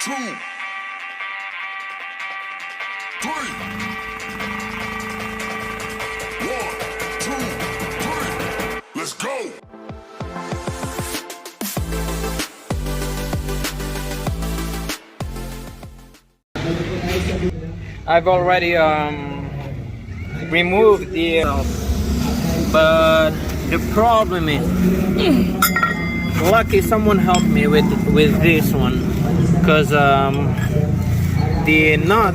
two, three. One, two, three. Let's go. I've already removed the but the problem is lucky someone helped me with this one, because the nut,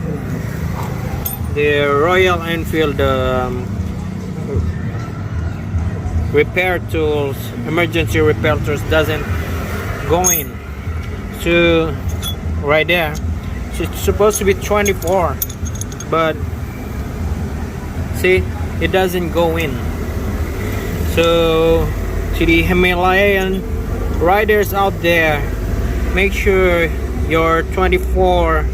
the Royal Enfield repair tools, emergency repair tools doesn't go in. So right there, so it's supposed to be 24, but see, it doesn't go in. So to the Himalayan riders out there, make sure your 24,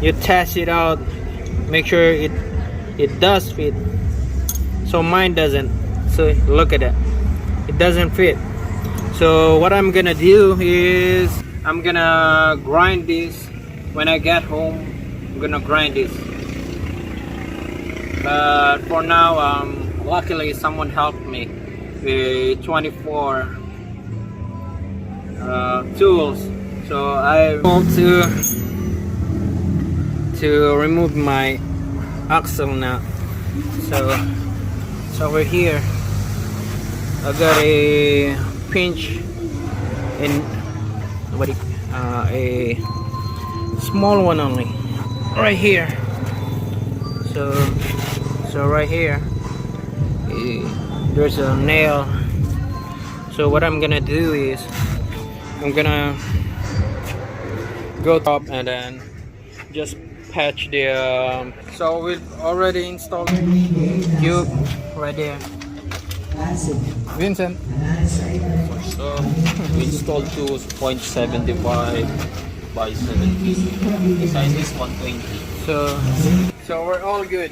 you test it out, make sure it does fit. So mine doesn't. So look at that, it doesn't fit. So what I'm gonna do is I'm gonna grind this when I get home. I'm gonna grind this, but for now, luckily someone helped me with 24 tools. So I want to remove my axle now. So we're here. I got a pinch in a small one only right here. So right here there's a nail. So what I'm gonna do is I'm gonna go top and then just patch the so we've already installed tube right there. Vincent, So we installed two 0.75 by 70. Besides this 120. so we're all good.